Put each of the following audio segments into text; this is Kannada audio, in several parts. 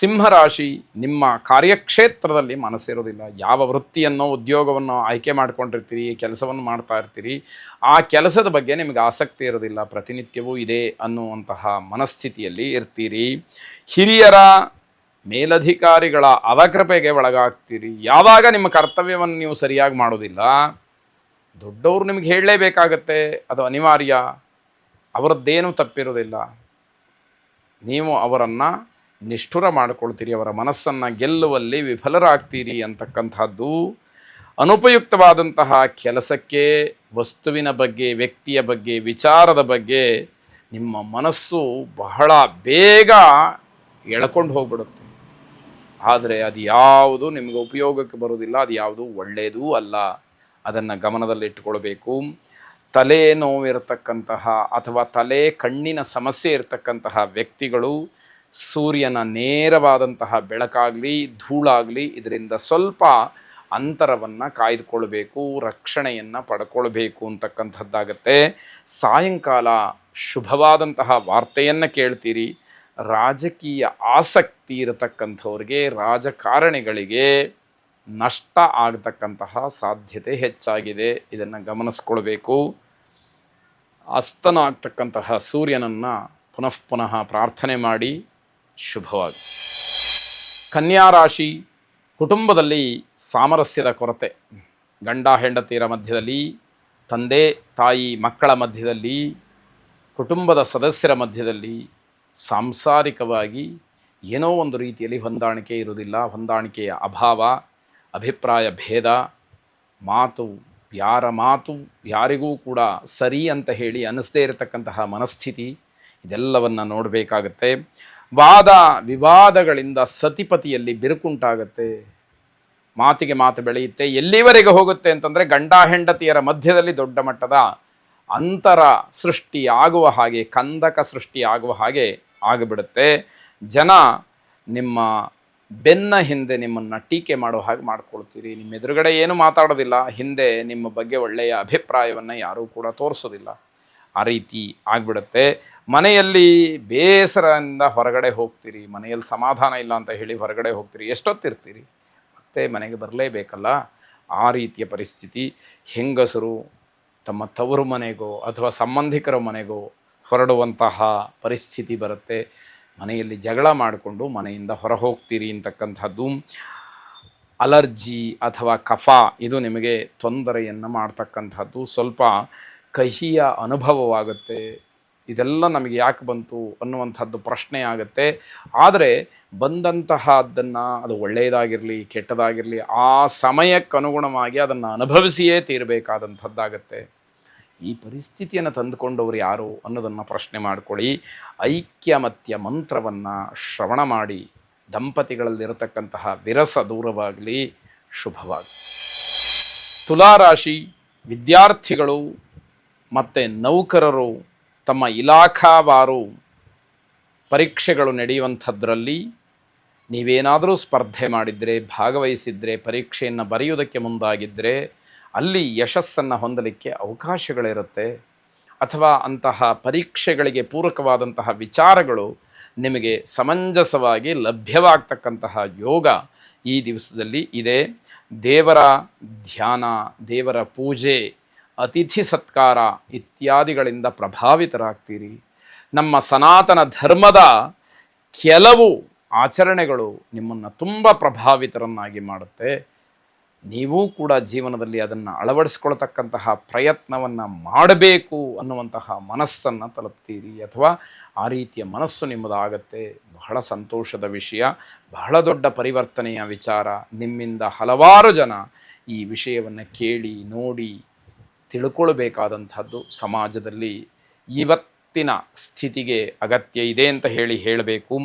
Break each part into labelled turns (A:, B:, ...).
A: ಸಿಂಹರಾಶಿ, ನಿಮ್ಮ ಕಾರ್ಯಕ್ಷೇತ್ರದಲ್ಲಿ ಮನಸ್ಸಿರೋದಿಲ್ಲ. ಯಾವ ವೃತ್ತಿಯನ್ನು ಉದ್ಯೋಗವನ್ನು ಆಯ್ಕೆ ಮಾಡ್ಕೊಂಡಿರ್ತೀರಿ, ಕೆಲಸವನ್ನು ಮಾಡ್ತಾ ಇರ್ತೀರಿ, ಆ ಕೆಲಸದ ಬಗ್ಗೆ ನಿಮಗೆ ಆಸಕ್ತಿ ಇರೋದಿಲ್ಲ. ಪ್ರತಿನಿತ್ಯವೂ ಇದೆ ಅನ್ನುವಂತಹ ಮನಸ್ಥಿತಿಯಲ್ಲಿ ಇರ್ತೀರಿ. ಹಿರಿಯರ ಮೇಲಧಿಕಾರಿಗಳ ಅವಕೃಪೆಗೆ ಒಳಗಾಗ್ತೀರಿ. ಯಾವಾಗ ನಿಮ್ಮ ಕರ್ತವ್ಯವನ್ನು ನೀವು ಸರಿಯಾಗಿ ಮಾಡೋದಿಲ್ಲ, ದೊಡ್ಡವರು ನಿಮಗೆ ಹೇಳಲೇಬೇಕಾಗತ್ತೆ, ಅದು ಅನಿವಾರ್ಯ. ಅವರದ್ದೇನೂ ತಪ್ಪಿರೋದಿಲ್ಲ. ನೀವು ಅವರನ್ನು ನಿಷ್ಠುರ ಮಾಡಿಕೊಳ್ತೀರಿ, ಅವರ ಮನಸ್ಸನ್ನು ಗೆಲ್ಲುವಲ್ಲಿ ವಿಫಲರಾಗ್ತೀರಿ ಅಂತಕ್ಕಂಥದ್ದು. ಅನುಪಯುಕ್ತವಾದಂತಹ ಕೆಲಸಕ್ಕೆ, ವಸ್ತುವಿನ ಬಗ್ಗೆ, ವ್ಯಕ್ತಿಯ ಬಗ್ಗೆ, ವಿಚಾರದ ಬಗ್ಗೆ ನಿಮ್ಮ ಮನಸ್ಸು ಬಹಳ ಬೇಗ ಎಳ್ಕೊಂಡು ಹೋಗ್ಬಿಡುತ್ತೆ. ಆದರೆ ಅದು ಯಾವುದು ನಿಮಗೆ ಉಪಯೋಗಕ್ಕೆ ಬರೋದಿಲ್ಲ, ಅದು ಯಾವುದು ಒಳ್ಳೆಯದೂ ಅಲ್ಲ. ಅದನ್ನು ಗಮನದಲ್ಲಿಟ್ಟುಕೊಳ್ಬೇಕು. ತಲೆ ನೋವಿರತಕ್ಕಂತಹ ಅಥವಾ ತಲೆ ಕಣ್ಣಿನ ಸಮಸ್ಯೆ ಇರತಕ್ಕಂತಹ ವ್ಯಕ್ತಿಗಳು ಸೂರ್ಯನ ನೇರವಾದಂತಹ ಬೆಳಕಾಗಲಿ ಧೂಳಾಗಲಿ ಇದರಿಂದ ಸ್ವಲ್ಪ ಅಂತರವನ್ನು ಕಾಯ್ದುಕೊಳ್ಬೇಕು, ರಕ್ಷಣೆಯನ್ನು ಪಡ್ಕೊಳ್ಬೇಕು ಅಂತಕ್ಕಂಥದ್ದಾಗತ್ತೆ. ಸಾಯಂಕಾಲ ಶುಭವಾದಂತಹ ವಾರ್ತೆಯನ್ನು ಕೇಳ್ತೀರಿ. ರಾಜಕೀಯ ಆಸಕ್ತಿ ಇರತಕ್ಕಂಥವ್ರಿಗೆ, ರಾಜಕಾರಣಿಗಳಿಗೆ ನಷ್ಟ ಆಗತಕ್ಕಂತಹ ಸಾಧ್ಯತೆ ಹೆಚ್ಚಾಗಿದೆ. ಇದನ್ನು ಗಮನಿಸ್ಕೊಳ್ಬೇಕು. ಅಸ್ತನ ಆಗ್ತಕ್ಕಂತಹ ಸೂರ್ಯನನ್ನು ಪುನಃ ಪುನಃ ಪ್ರಾರ್ಥನೆ ಮಾಡಿ. ಶುಭವಾಗಿ. ಕನ್ಯಾ ರಾಶಿ, ಕುಟುಂಬದಲ್ಲಿ ಸಾಮರಸ್ಯದ ಕೊರತೆ, ಗಂಡ ಹೆಂಡತಿಯರ ಮಧ್ಯದಲ್ಲಿ, ತಂದೆ ತಾಯಿ ಮಕ್ಕಳ ಮಧ್ಯದಲ್ಲಿ, ಕುಟುಂಬದ ಸದಸ್ಯರ ಮಧ್ಯದಲ್ಲಿ ಸಾಂಸಾರಿಕವಾಗಿ ಏನೋ ಒಂದು ರೀತಿಯಲ್ಲಿ ಹೊಂದಾಣಿಕೆ ಇರುವುದಿಲ್ಲ. ಹೊಂದಾಣಿಕೆಯ ಅಭಾವ, ಅಭಿಪ್ರಾಯ ಭೇದ, ಮಾತು ಯಾರಿಗೂ ಕೂಡ ಸರಿ ಅಂತ ಹೇಳಿ ಅನ್ನಿಸದೇ ಇರತಕ್ಕಂತಹ ಮನಸ್ಥಿತಿ, ಇದೆಲ್ಲವನ್ನು ನೋಡಬೇಕಾಗತ್ತೆ. ವಾದ ವಿವಾದಗಳಿಂದ ಸತಿಪತಿಯಲ್ಲಿ ಬಿರುಕುಂಟಾಗತ್ತೆ. ಮಾತಿಗೆ ಮಾತು ಬೆಳೆಯುತ್ತೆ. ಎಲ್ಲಿವರೆಗೆ ಹೋಗುತ್ತೆ ಅಂತಂದರೆ ಗಂಡ ಹೆಂಡತಿಯರ ಮಧ್ಯದಲ್ಲಿ ದೊಡ್ಡ ಮಟ್ಟದ ಅಂತರ ಸೃಷ್ಟಿಯಾಗುವ ಹಾಗೆ, ಕಂದಕ ಸೃಷ್ಟಿಯಾಗುವ ಹಾಗೆ ಆಗಿಬಿಡುತ್ತೆ. ಜನ ನಿಮ್ಮ ಬೆನ್ನ ಹಿಂದೆ ನಿಮ್ಮನ್ನು ಟೀಕೆ ಮಾಡೋ ಹಾಗೆ ಮಾಡ್ಕೊಳ್ತೀರಿ. ನಿಮ್ಮ ಎದುರುಗಡೆ ಏನು ಮಾತಾಡೋದಿಲ್ಲ, ಹಿಂದೆ ನಿಮ್ಮ ಬಗ್ಗೆ ಒಳ್ಳೆಯ ಅಭಿಪ್ರಾಯವನ್ನು ಯಾರೂ ಕೂಡ ತೋರಿಸೋದಿಲ್ಲ. ಆ ರೀತಿ ಆಗಿಬಿಡುತ್ತೆ. ಮನೆಯಲ್ಲಿ ಬೇಸರದಿಂದ ಹೊರಗಡೆ ಹೋಗ್ತೀರಿ. ಮನೆಯಲ್ಲಿ ಸಮಾಧಾನ ಇಲ್ಲ ಅಂತ ಹೇಳಿ ಹೊರಗಡೆ ಹೋಗ್ತೀರಿ. ಎಷ್ಟೊತ್ತಿರ್ತೀರಿ? ಮತ್ತೆ ಮನೆಗೆ ಬರಲೇಬೇಕಲ್ಲ. ಆ ರೀತಿಯ ಪರಿಸ್ಥಿತಿ. ಹೆಂಗಸರು ತಮ್ಮ ತವರು ಮನೆಗೋ ಅಥವಾ ಸಂಬಂಧಿಕರ ಮನೆಗೋ ಹೊರಡುವಂತಹ ಪರಿಸ್ಥಿತಿ ಬರುತ್ತೆ. ಮನೆಯಲ್ಲಿ ಜಗಳ ಮಾಡಿಕೊಂಡು ಮನೆಯಿಂದ ಹೊರ ಹೋಗ್ತೀರಿ ಅಂತಕ್ಕಂಥದ್ದು. ಅಲರ್ಜಿ ಅಥವಾ ಕಫ ಇದು ನಿಮಗೆ ತೊಂದರೆಯನ್ನು ಮಾಡ್ತಕ್ಕಂಥದ್ದು. ಸ್ವಲ್ಪ ಕಹಿಯ ಅನುಭವವಾಗುತ್ತೆ. ಇದೆಲ್ಲ ನಮಗೆ ಯಾಕೆ ಬಂತು ಅನ್ನುವಂಥದ್ದು ಪ್ರಶ್ನೆ ಆಗುತ್ತೆ. ಆದರೆ ಬಂದಂತಹದ್ದನ್ನು, ಅದು ಒಳ್ಳೆಯದಾಗಿರಲಿ ಕೆಟ್ಟದಾಗಿರಲಿ, ಆ ಸಮಯಕ್ಕೆ ಅನುಗುಣವಾಗಿ ಅದನ್ನು ಅನುಭವಿಸಿಯೇ ತೀರಬೇಕಾದಂಥದ್ದಾಗತ್ತೆ. ಈ ಪರಿಸ್ಥಿತಿಯನ್ನು ತಂದುಕೊಂಡವರು ಯಾರು ಅನ್ನೋದನ್ನು ಪ್ರಶ್ನೆ ಮಾಡಿಕೊಳ್ಳಿ. ಐಕ್ಯಮತ್ಯ ಮಂತ್ರವನ್ನು ಶ್ರವಣ ಮಾಡಿ ದಂಪತಿಗಳಲ್ಲಿರತಕ್ಕಂತಹ ವಿರಸ ದೂರವಾಗಲಿ. ಶುಭವಾಗಿ. ತುಲಾರಾಶಿ, ವಿದ್ಯಾರ್ಥಿಗಳು ಮತ್ತು ನೌಕರರು ತಮ್ಮ ಇಲಾಖಾವಾರು ಪರೀಕ್ಷೆಗಳು ನಡೆಯುವಂಥದ್ರಲ್ಲಿ ನೀವೇನಾದರೂ ಸ್ಪರ್ಧೆ ಮಾಡಿದರೆ, ಭಾಗವಹಿಸಿದರೆ, ಪರೀಕ್ಷೆಯನ್ನು ಬರೆಯುವುದಕ್ಕೆ ಮುಂದಾಗಿದ್ದರೆ ಅಲ್ಲಿ ಯಶಸ್ಸನ್ನು ಹೊಂದಲಿಕ್ಕೆ ಅವಕಾಶಗಳಿರುತ್ತೆ. ಅಥವಾ ಅಂತಹ ಪರೀಕ್ಷೆಗಳಿಗೆ ಪೂರಕವಾದಂತಹ ವಿಚಾರಗಳು ನಿಮಗೆ ಸಮಂಜಸವಾಗಿ ಲಭ್ಯವಾಗ್ತಕ್ಕಂತಹ ಯೋಗ ಈ ದಿವಸದಲ್ಲಿ ಇದೆ. ದೇವರ ಧ್ಯಾನ, ದೇವರ ಪೂಜೆ, ಅತಿಥಿ ಸತ್ಕಾರ ಇತ್ಯಾದಿಗಳಿಂದ ಪ್ರಭಾವಿತರಾಗ್ತೀರಿ. ನಮ್ಮ ಸನಾತನ ಧರ್ಮದ ಕೆಲವು ಆಚರಣೆಗಳು ನಿಮ್ಮನ್ನು ತುಂಬ ಪ್ರಭಾವಿತರನ್ನಾಗಿ ಮಾಡುತ್ತೆ. ನೀವೂ ಕೂಡ ಜೀವನದಲ್ಲಿ ಅದನ್ನು ಅಳವಡಿಸ್ಕೊಳ್ತಕ್ಕಂತಹ ಪ್ರಯತ್ನವನ್ನು ಮಾಡಬೇಕು ಅನ್ನುವಂತಹ ಮನಸ್ಸನ್ನು ತಲುಪ್ತೀರಿ. ಅಥವಾ ಆ ರೀತಿಯ ಮನಸ್ಸು ನಿಮ್ಮದಾಗತ್ತೆ. ಬಹಳ ಸಂತೋಷದ ವಿಷಯ, ಬಹಳ ದೊಡ್ಡ ಪರಿವರ್ತನೆಯ ವಿಚಾರ. ನಿಮ್ಮಿಂದ ಹಲವಾರು ಜನ ಈ ವಿಷಯವನ್ನು ಕೇಳಿ ನೋಡಿ ತಿಳ್ಕೊಳ್ಬೇಕಾದಂಥದ್ದು ಸಮಾಜದಲ್ಲಿ ಇವತ್ತಿನ ಸ್ಥಿತಿಗೆ ಅಗತ್ಯ ಇದೆ ಅಂತ ಹೇಳಬೇಕು.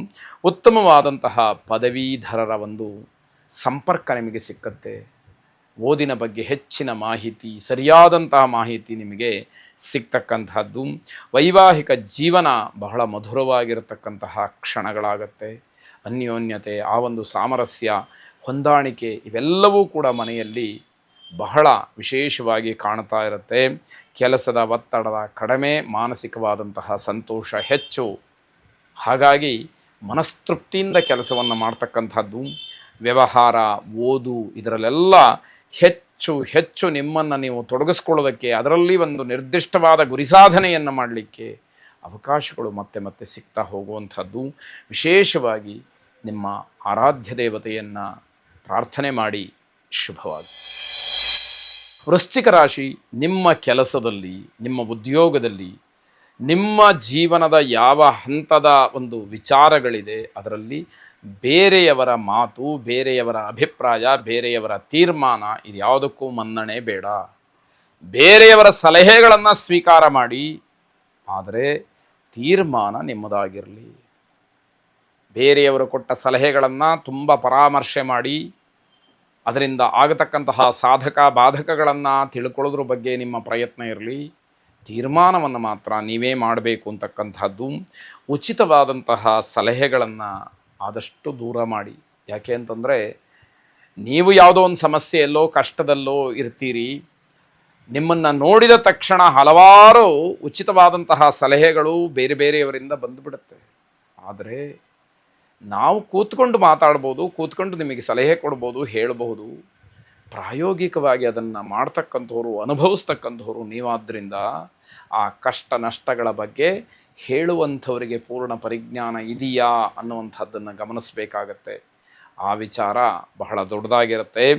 A: ಉತ್ತಮವಾದಂತಹ ಪದವೀಧರರ ಒಂದು ಸಂಪರ್ಕ ನಿಮಗೆ ಸಿಕ್ಕತ್ತೆ. ಓದಿನ ಬಗ್ಗೆ ಹೆಚ್ಚಿನ ಮಾಹಿತಿ, ಸರಿಯಾದಂತಹ ಮಾಹಿತಿ ನಿಮಗೆ ಸಿಗ್ತಕ್ಕಂಥದ್ದು. ವೈವಾಹಿಕ ಜೀವನ ಬಹಳ ಮಧುರವಾಗಿರತಕ್ಕಂತಹ ಕ್ಷಣಗಳಾಗತ್ತೆ. ಅನ್ಯೋನ್ಯತೆ, ಆ ಒಂದು ಸಾಮರಸ್ಯ, ಹೊಂದಾಣಿಕೆ ಇವೆಲ್ಲವೂ ಕೂಡ ಮನೆಯಲ್ಲಿ ಬಹಳ ವಿಶೇಷವಾಗಿ ಕಾಣ್ತಾ ಇರುತ್ತೆ. ಕೆಲಸದ ಒತ್ತಡದ ಕಡಿಮೆ, ಮಾನಸಿಕವಾದಂತಹ ಸಂತೋಷ ಹೆಚ್ಚು. ಹಾಗಾಗಿ ಮನಸ್ತೃಪ್ತಿಯಿಂದ ಕೆಲಸವನ್ನು ಮಾಡ್ತಕ್ಕಂಥದ್ದು. ವ್ಯವಹಾರ, ಓದು ಇದರಲ್ಲೆಲ್ಲ ಹೆಚ್ಚು ಹೆಚ್ಚು ನಿಮ್ಮನ್ನು ನೀವು ತೊಡಗಿಸ್ಕೊಳ್ಳೋದಕ್ಕೆ, ಅದರಲ್ಲಿ ಒಂದು ನಿರ್ದಿಷ್ಟವಾದ ಗುರಿ ಸಾಧನೆಯನ್ನು ಮಾಡಲಿಕ್ಕೆ ಅವಕಾಶಗಳು ಮತ್ತೆ ಮತ್ತೆ ಸಿಗ್ತಾ ಹೋಗುವಂಥದ್ದು. ವಿಶೇಷವಾಗಿ ನಿಮ್ಮ ಆರಾಧ್ಯ ದೇವತೆಯನ್ನು ಪ್ರಾರ್ಥನೆ ಮಾಡಿ. ಶುಭವಾಗಿ. ವೃಶ್ಚಿಕ ರಾಶಿ, ನಿಮ್ಮ ಕೆಲಸದಲ್ಲಿ, ನಿಮ್ಮ ಉದ್ಯೋಗದಲ್ಲಿ, ನಿಮ್ಮ ಜೀವನದ ಯಾವ ಹಂತದ ಒಂದು ವಿಚಾರಗಳಿದೆ ಅದರಲ್ಲಿ ಬೇರೆಯವರ ಮಾತು, ಬೇರೆಯವರ ಅಭಿಪ್ರಾಯ, ಬೇರೆಯವರ ತೀರ್ಮಾನ ಇದು ಯಾವುದಕ್ಕೂ ಮನ್ನಣೆ ಬೇಡ. ಬೇರೆಯವರ ಸಲಹೆಗಳನ್ನು ಸ್ವೀಕಾರ ಮಾಡಿ, ಆದರೆ ತೀರ್ಮಾನ ನಿಮ್ಮದಾಗಿರಲಿ. ಬೇರೆಯವರು ಕೊಟ್ಟ ಸಲಹೆಗಳನ್ನು ತುಂಬ ಪರಾಮರ್ಶೆ ಮಾಡಿ ಅದರಿಂದ ಆಗತಕ್ಕಂತಹ ಸಾಧಕ ಬಾಧಕಗಳನ್ನು ತಿಳ್ಕೊಳ್ಳೋದ್ರ ಬಗ್ಗೆ ನಿಮ್ಮ ಪ್ರಯತ್ನ ಇರಲಿ. ತೀರ್ಮಾನವನ್ನು ಮಾತ್ರ ನೀವೇ ಮಾಡಬೇಕು ಅಂತಕ್ಕಂಥದ್ದು. ಉಚಿತವಾದಂತಹ ಸಲಹೆಗಳನ್ನು ಆದಷ್ಟು ದೂರ ಮಾಡಿ. ಯಾಕೆ ಅಂತಂದರೆ, ನೀವು ಯಾವುದೋ ಒಂದು ಸಮಸ್ಯೆಯಲ್ಲೋ ಕಷ್ಟದಲ್ಲೋ ಇರ್ತೀರಿ, ನಿಮ್ಮನ್ನು ನೋಡಿದ ತಕ್ಷಣ ಹಲವಾರು ಉಚಿತವಾದಂತಹ ಸಲಹೆಗಳು ಬೇರೆ ಬೇರೆಯವರಿಂದ ಬಂದುಬಿಡುತ್ತೆ. ಆದರೆ ನಾವು ಕೂತ್ಕೊಂಡು ಮಾತಾಡ್ಬೋದು, ಕೂತ್ಕೊಂಡು ನಿಮಗೆ ಸಲಹೆ ಕೊಡ್ಬೋದು, ಹೇಳಬಹುದು. ಪ್ರಾಯೋಗಿಕವಾಗಿ ಅದನ್ನು ಮಾಡ್ತಕ್ಕಂಥವ್ರು, ಅನುಭವಿಸ್ತಕ್ಕಂಥವ್ರು ನೀವಾದ್ದರಿಂದ ಆ ಕಷ್ಟ ನಷ್ಟಗಳ ಬಗ್ಗೆ ಹೇಳುವಂಥವರಿಗೆ ಪೂರ್ಣ ಪರಿಜ್ಞಾನ ಇದೆಯಾ ಅನ್ನುವಂಥದ್ದನ್ನು ಗಮನಿಸಬೇಕಾಗತ್ತೆ. ಆ ವಿಚಾರ ಬಹಳ ದೊಡ್ಡದಾಗಿರುತ್ತೆ.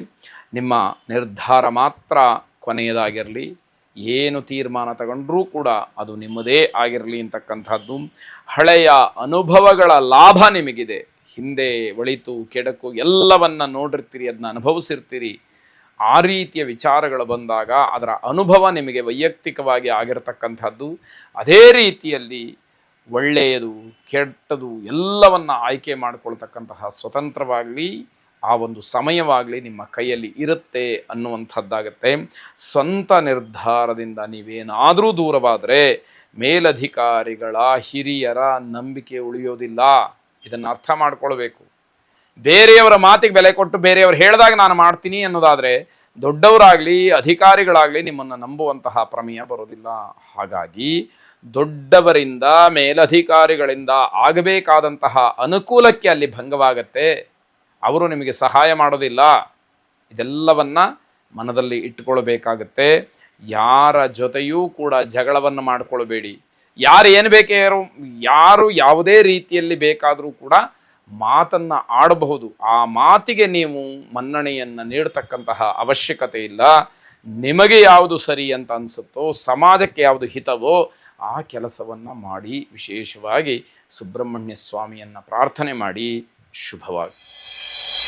A: ನಿಮ್ಮ ನಿರ್ಧಾರ ಮಾತ್ರ ಕೊನೆಯದಾಗಿರಲಿ. ಏನು ತೀರ್ಮಾನ ತಗೊಂಡ್ರೂ ಕೂಡ ಅದು ನಿಮ್ಮದೇ ಆಗಿರಲಿ ಅಂತಕ್ಕಂಥದ್ದು. ಹಳೆಯ ಅನುಭವಗಳ ಲಾಭ ನಿಮಗಿದೆ. ಹಿಂದೆ ಒಳಿತು ಕೆಡಕು ಎಲ್ಲವನ್ನ ನೋಡಿರ್ತೀರಿ, ಅದನ್ನ ಅನುಭವಿಸಿರ್ತೀರಿ. ಆ ರೀತಿಯ ವಿಚಾರಗಳು ಬಂದಾಗ ಅದರ ಅನುಭವ ನಿಮಗೆ ವೈಯಕ್ತಿಕವಾಗಿ ಆಗಿರತಕ್ಕಂಥದ್ದು. ಅದೇ ರೀತಿಯಲ್ಲಿ ಒಳ್ಳೆಯದು ಕೆಟ್ಟದು ಎಲ್ಲವನ್ನ ಆಯ್ಕೆ ಮಾಡಿಕೊಳ್ತಕ್ಕಂತಹ ಸ್ವತಂತ್ರವಾಗಲಿ ಆ ಒಂದು ಸಮಯವಾಗಲಿ ನಿಮ್ಮ ಕೈಯಲ್ಲಿ ಇರುತ್ತೆ ಅನ್ನುವಂಥದ್ದಾಗತ್ತೆ. ಸ್ವಂತ ನಿರ್ಧಾರದಿಂದ ನೀವೇನಾದರೂ ದೂರವಾದರೆ ಮೇಲಧಿಕಾರಿಗಳ, ಹಿರಿಯರ ನಂಬಿಕೆ ಉಳಿಯೋದಿಲ್ಲ. ಇದನ್ನು ಅರ್ಥ ಮಾಡ್ಕೊಳ್ಬೇಕು. ಬೇರೆಯವರ ಮಾತಿಗೆ ಬೆಲೆ ಕೊಟ್ಟು ಬೇರೆಯವರು ಹೇಳಿದಾಗ ನಾನು ಮಾಡ್ತೀನಿ ಅನ್ನೋದಾದರೆ ದೊಡ್ಡವರಾಗಲಿ ಅಧಿಕಾರಿಗಳಾಗಲಿ ನಿಮ್ಮನ್ನು ನಂಬುವಂತಹ ಪ್ರಮೇಯ ಬರೋದಿಲ್ಲ. ಹಾಗಾಗಿ ದೊಡ್ಡವರಿಂದ, ಮೇಲಧಿಕಾರಿಗಳಿಂದ ಆಗಬೇಕಾದಂತಹ ಅನುಕೂಲಕ್ಕೆ ಅಲ್ಲಿ ಭಂಗವಾಗತ್ತೆ. ಅವರು ನಿಮಗೆ ಸಹಾಯ ಮಾಡೋದಿಲ್ಲ. ಇದೆಲ್ಲವನ್ನ ಮನದಲ್ಲಿ ಇಟ್ಟುಕೊಳ್ಬೇಕಾಗತ್ತೆ. ಯಾರ ಜೊತೆಯೂ ಕೂಡ ಜಗಳವನ್ನು ಮಾಡಿಕೊಳ್ಬೇಡಿ. ಯಾರು ಏನು ಯಾರು ಯಾವುದೇ ರೀತಿಯಲ್ಲಿ ಬೇಕಾದರೂ ಕೂಡ ಮಾತನ್ನು ಆಡಬಹುದು. ಆ ಮಾತಿಗೆ ನೀವು ಮನ್ನಣೆಯನ್ನು ನೀಡತಕ್ಕಂತಹ ಅವಶ್ಯಕತೆ ಇಲ್ಲ. ನಿಮಗೆ ಯಾವುದು ಸರಿ ಅಂತ ಅನಿಸುತ್ತೋ, ಸಮಾಜಕ್ಕೆ ಯಾವುದು ಹಿತವೋ ಆ ಕೆಲಸವನ್ನು ಮಾಡಿ. ವಿಶೇಷವಾಗಿ ಸುಬ್ರಹ್ಮಣ್ಯ ಸ್ವಾಮಿಯನ್ನು ಪ್ರಾರ್ಥನೆ ಮಾಡಿ. ಶುಭವಾಗಿ.